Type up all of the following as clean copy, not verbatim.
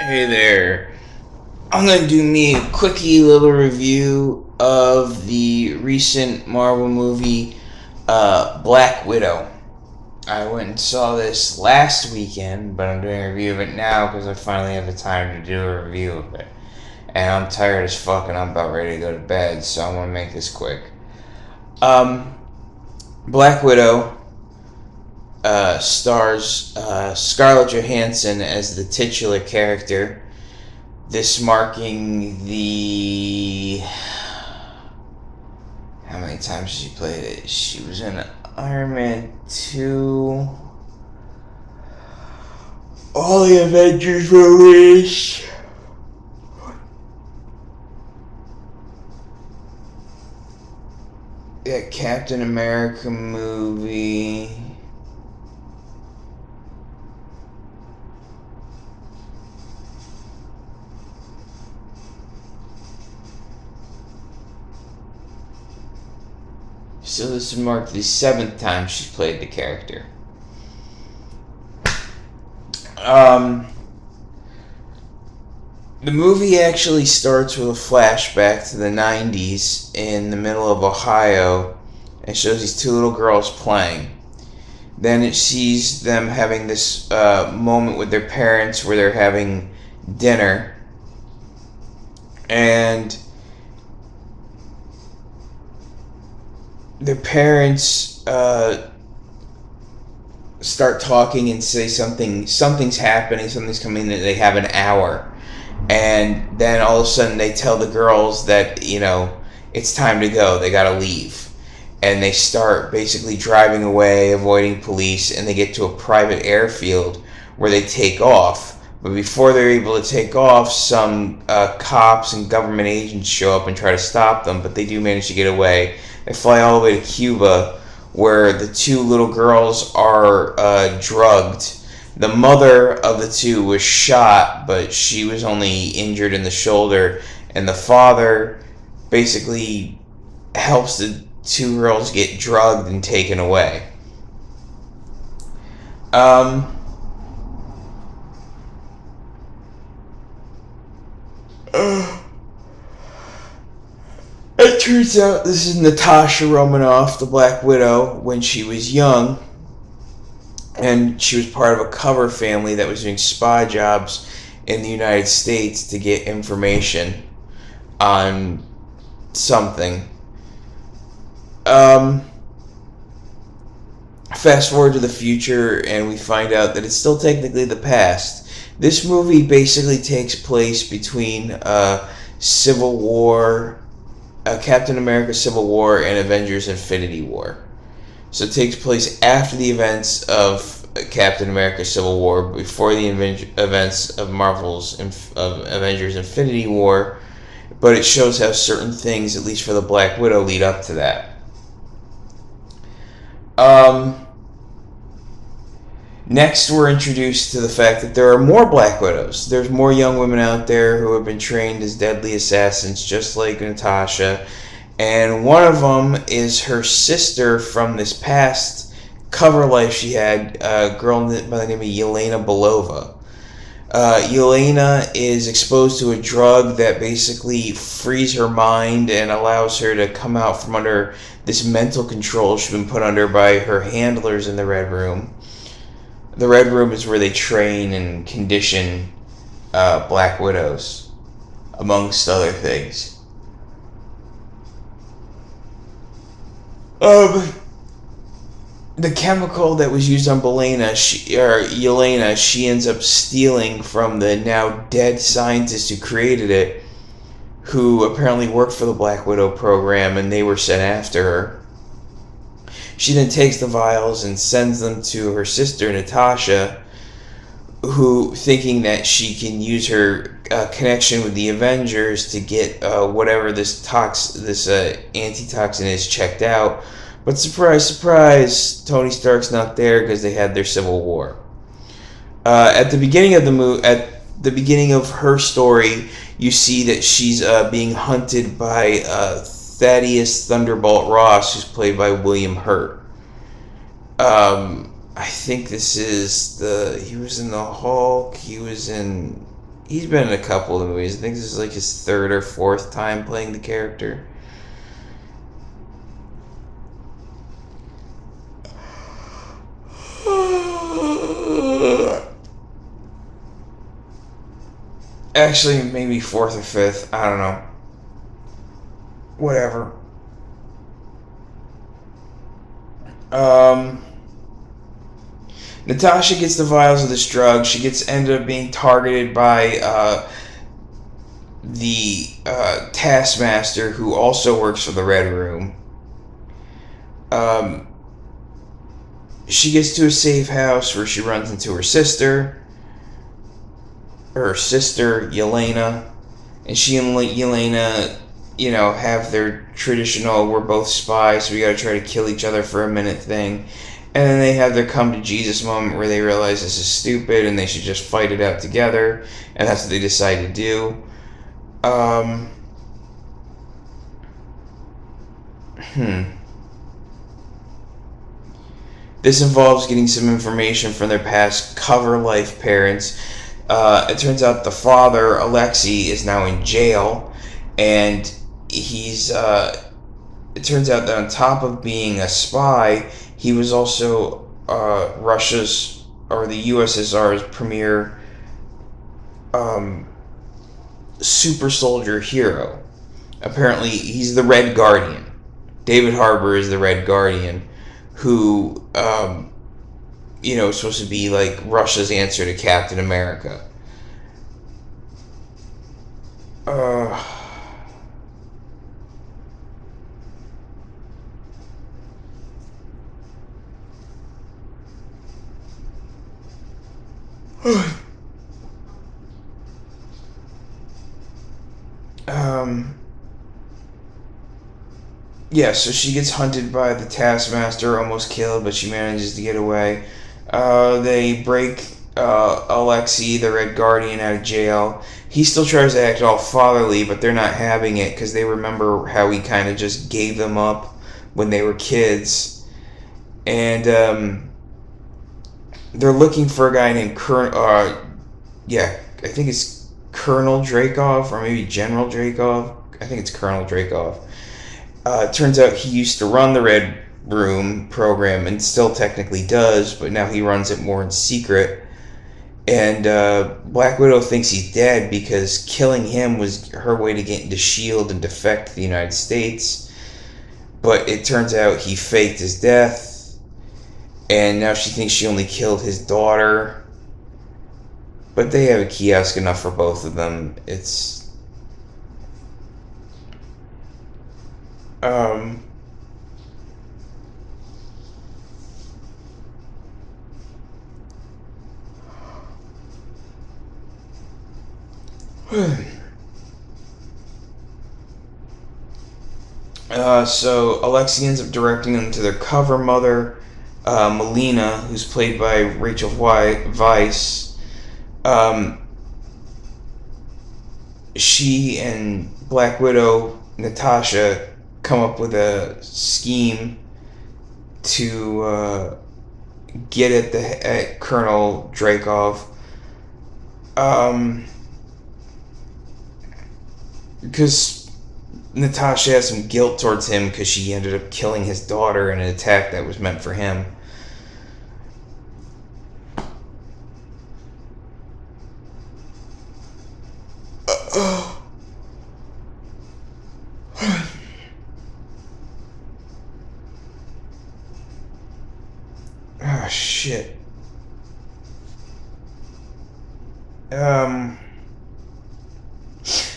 Hey there. I'm gonna do me a quickie little review of the recent Marvel movie, Black Widow. I went and saw this last weekend, but I'm doing a review of it now because I finally have the time to do a review of it. And I'm tired as fuck and I'm about ready to go to bed, so I'm gonna make this quick. Um, Black Widow stars Scarlett Johansson as the titular character. This marking the... How many times she played it? She was in Iron Man 2. All the Avengers movies. That Captain America movie. So this would mark the 7th time she's played the character. The movie actually starts with a flashback to the 90s in the middle of Ohio and shows these two little girls playing. Then it sees them having this moment with their parents where they're having dinner. And their parents start talking and say something's happening, something's coming, that they have an hour. And then all of a sudden they tell the girls that, it's time to go, they gotta leave. And they start basically driving away, avoiding police, and they get to a private airfield where they take off. But before they're able to take off, some cops and government agents show up and try to stop them, but they do manage to get away. They fly all the way to Cuba, where the two little girls are drugged. The mother of the two was shot, but she was only injured in the shoulder, and the father basically helps the two girls get drugged and taken away. Um, it turns out this is Natasha Romanoff, the Black Widow, when she was young, and she was part of a cover family that was doing spy jobs in the United States to get information on something. Fast forward to the future, and we find out that it's still technically the past. This movie basically takes place between Civil War, Captain America Civil War, and Avengers Infinity War. So it takes place after the events of Captain America Civil War, before the events of Marvel's Avengers Infinity War, but it shows how certain things, at least for the Black Widow, lead up to that. Next, we're introduced to the fact that there are more Black Widows. There's more young women out there who have been trained as deadly assassins, just like Natasha. And one of them is her sister from this past cover life she had, a girl by the name of Elena Belova. Elena is exposed to a drug that basically frees her mind and allows her to come out from under this mental control she's been put under by her handlers in the Red Room. The Red Room is where they train and condition Black Widows, amongst other things. The chemical that was used on Elena, she ends up stealing from the now dead scientist who created it, who apparently worked for the Black Widow program, and they were sent after her. She then takes the vials and sends them to her sister Natasha, who, thinking that she can use her connection with the Avengers to get whatever this antitoxin is checked out. But surprise, surprise, Tony Stark's not there because they had their Civil War. At the beginning of the beginning of her story, you see that she's being hunted by Thaddeus Thunderbolt Ross, who's played by William Hurt. I think this is he was in the Hulk. He was in He's been in a couple of the movies. I think this is like his third or fourth time playing the character. Actually, maybe fourth or fifth. I don't know. Whatever. Natasha gets the vials of this drug. She ended up being targeted by the Taskmaster, who also works for the Red Room. She gets to a safe house where she runs into her sister, Elena, and she and Elena, have their traditional "we're both spies, so we gotta try to kill each other for a minute" thing. And then they have their come to Jesus moment where they realize this is stupid and they should just fight it out together, and that's what they decide to do. This involves getting some information from their past cover life parents. It turns out the father, Alexei, is now in jail, and he's. It turns out that on top of being a spy, he was also Russia's or the USSR's premier super soldier hero. Apparently, he's the Red Guardian. David Harbour is the Red Guardian, who is supposed to be like Russia's answer to Captain America. Yeah, so she gets hunted by the Taskmaster, almost killed, but she manages to get away. They break Alexei, the Red Guardian, out of jail. He still tries to act all fatherly, but they're not having it because they remember how he kind of just gave them up when they were kids. And they're looking for a guy named I think it's Colonel Dreykov, or maybe General Dreykov. I think it's Colonel Dreykov. It turns out he used to run the Red Room program and still technically does, but now he runs it more in secret. And Black Widow thinks he's dead because killing him was her way to get into S.H.I.E.L.D. and defect to the United States. But it turns out he faked his death, and now she thinks she only killed his daughter. But they have a kiosk enough for both of them. It's... So Alexei ends up directing them to their cover mother, Melina, who's played by Rachel Weisz. She and Black Widow, Natasha, come up with a scheme to get at Colonel Dreykov. Because Natasha has some guilt towards him because she ended up killing his daughter in an attack that was meant for him. Shit.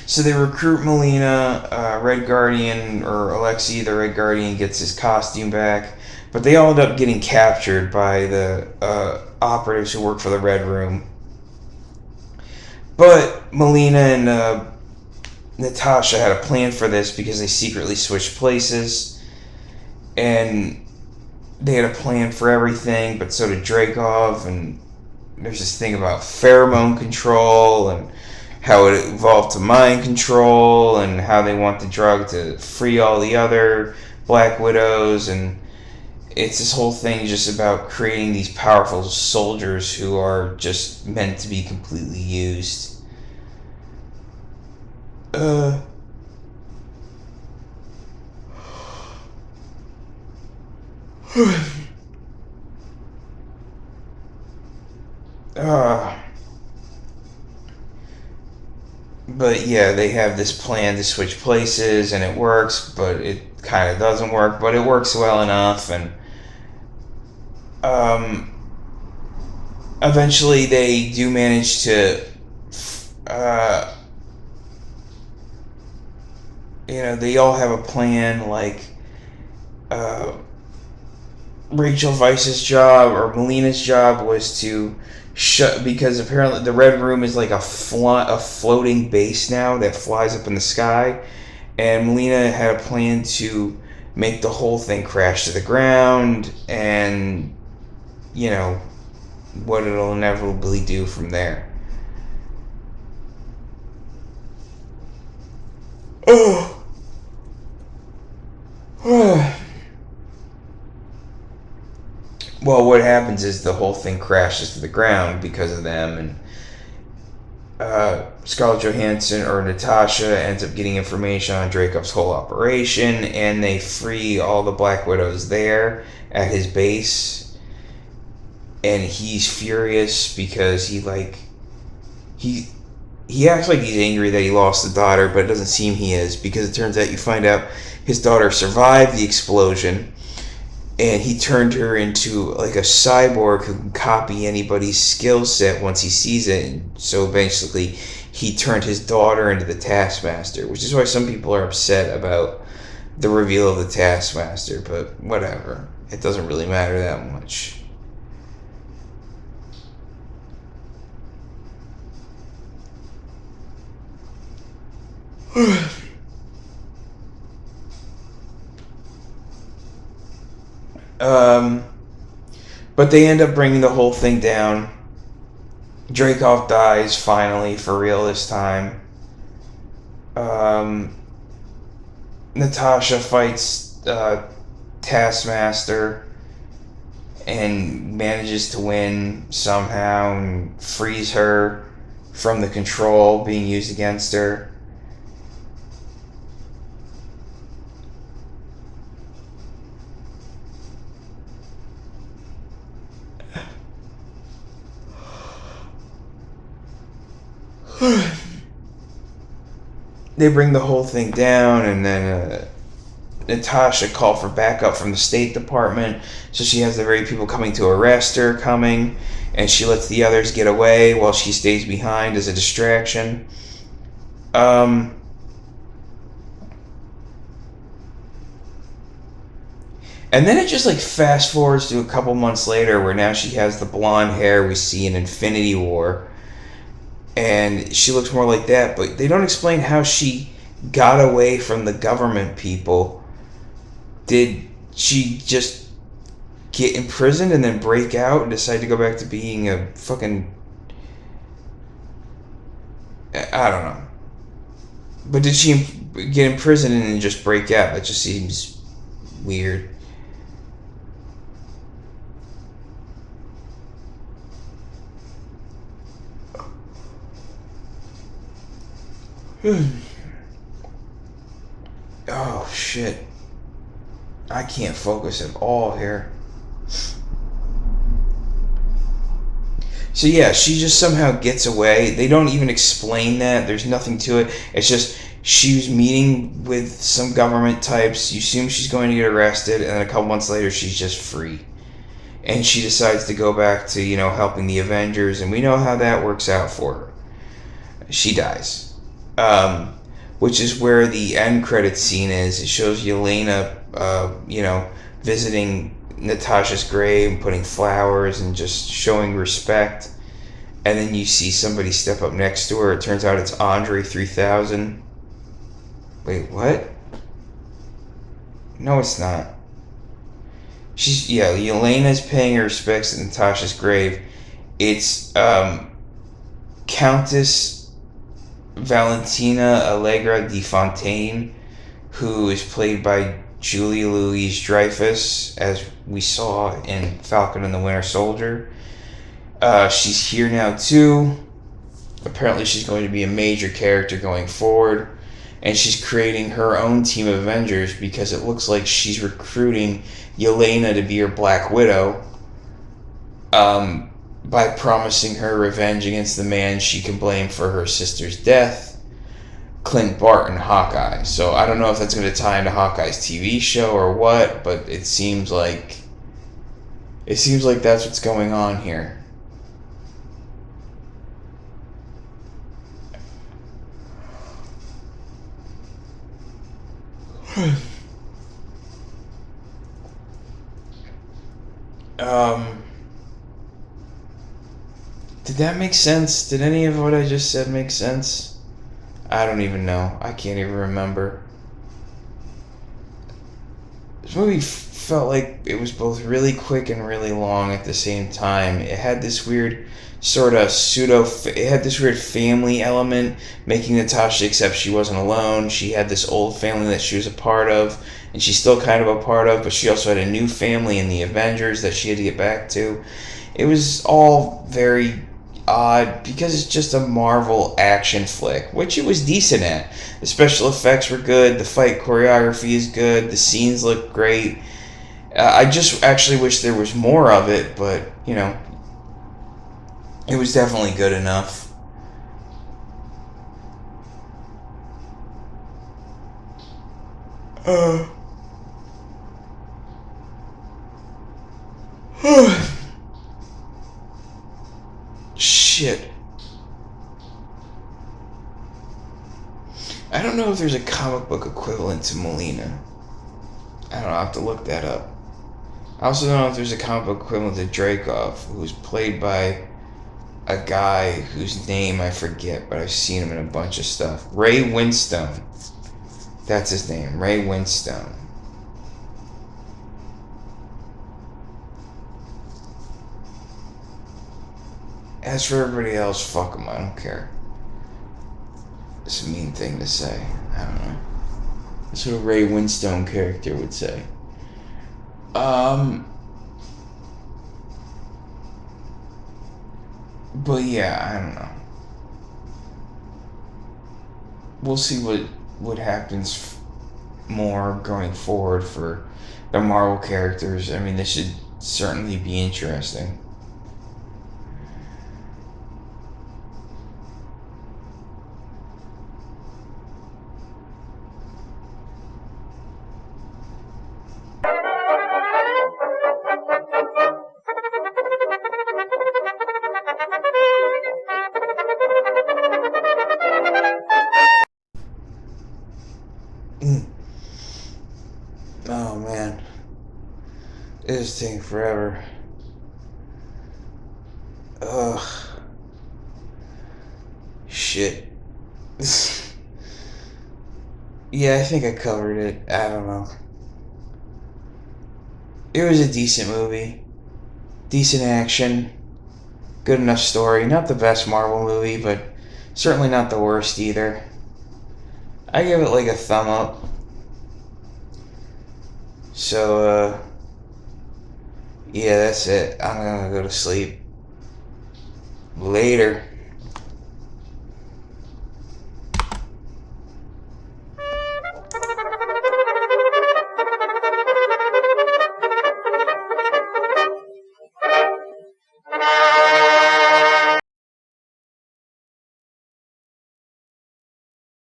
So they recruit Melina, Red Guardian, or Alexei, the Red Guardian, gets his costume back, but they all end up getting captured by the operatives who work for the Red Room. But Melina and Natasha had a plan for this because they secretly switched places, and they had a plan for everything, but so did Dreykov, and there's this thing about pheromone control, and how it evolved to mind control, and how they want the drug to free all the other Black Widows, and it's this whole thing just about creating these powerful soldiers who are just meant to be completely used. Uh. uh. But yeah, they have this plan to switch places, and it works, but it kind of doesn't work. But it works well enough, and um, eventually they do manage to, uh, they all have a plan. Like uh, Rachel Weisz's job or Melina's job was to shut, because apparently the Red Room is like a floating base now that flies up in the sky, and Melina had a plan to make the whole thing crash to the ground, and what it'll inevitably do from there. Oh. Well, what happens is the whole thing crashes to the ground because of them, and Scarlett Johansson or Natasha ends up getting information on Dracov's whole operation, and they free all the Black Widows there at his base, and he's furious because he acts like he's angry that he lost the daughter, but it doesn't seem he is, because it turns out you find out his daughter survived the explosion, and he turned her into like a cyborg who can copy anybody's skill set once he sees it. And so basically, he turned his daughter into the Taskmaster, which is why some people are upset about the reveal of the Taskmaster, but whatever. It doesn't really matter that much. But they end up bringing the whole thing down. Dreykov dies finally, for real this time. Natasha fights Taskmaster and manages to win somehow and frees her from the control being used against her. They bring the whole thing down, and then Natasha called for backup from the State Department, so she has the very people coming to arrest her coming, and she lets the others get away while she stays behind as a distraction. And then it just like fast forwards to a couple months later, where now she has the blonde hair we see in Infinity War, and she looks more like that, but they don't explain how she got away from the government people. Did she just get imprisoned and then break out and decide to go back to being a fucking... I don't know. But did she get imprisoned and then just break out? That just seems weird. Oh shit. I can't focus at all here. So yeah, she just somehow gets away. They don't even explain that. There's nothing to it. It's just she was meeting with some government types. You assume she's going to get arrested, and then a couple months later she's just free. And she decides to go back to, helping the Avengers, and we know how that works out for her. She dies. Which is where the end credit scene is. It shows Elena, visiting Natasha's grave and putting flowers and just showing respect. And then you see somebody step up next to her. It turns out it's Andre 3000. Wait, what? No, it's not. Elena's paying her respects at Natasha's grave. It's Countess Valentina Allegra de Fontaine, who is played by Julia Louis-Dreyfus, as we saw in Falcon and the Winter Soldier. She's here now too. Apparently she's going to be a major character going forward. and she's creating her own team of Avengers because it looks like she's recruiting Elena to be her Black Widow, by promising her revenge against the man she can blame for her sister's death, Clint Barton, Hawkeye. So I don't know if that's going to tie into Hawkeye's TV show or what, but it seems like that's what's going on here. Did that make sense? Did any of what I just said make sense? I don't even know. I can't even remember. This movie felt like it was both really quick and really long at the same time. It had this weird sort of it had this weird family element, making Natasha accept she wasn't alone. She had this old family that she was a part of, and she's still kind of a part of, but she also had a new family in the Avengers that she had to get back to. It was all very odd because it's just a Marvel action flick, which it was decent at. The special effects were good, the fight choreography is good, the scenes look great. I just actually wish there was more of it, but, you know, it was definitely good enough. Shit. I don't know if there's a comic book equivalent to Melina. I don't know, I'll have to look that up. I also don't know if there's a comic book equivalent to Dreykov, who's played by a guy whose name I forget, but I've seen him in a bunch of stuff. Ray Winstone. That's his name, Ray Winstone. As for everybody else, fuck them, I don't care. It's a mean thing to say. I don't know. That's what a Ray Winstone character would say. But yeah, I don't know. We'll see what happens more going forward for the Marvel characters. I mean, this should certainly be interesting. Oh man, it is taking forever. Ugh. Shit. Yeah, I think I covered it. I don't know. It was a decent movie. Decent action. Good enough story. Not the best Marvel movie, but certainly not the worst either. I give it like a thumb up. So, yeah, that's it. I'm gonna go to sleep. Later.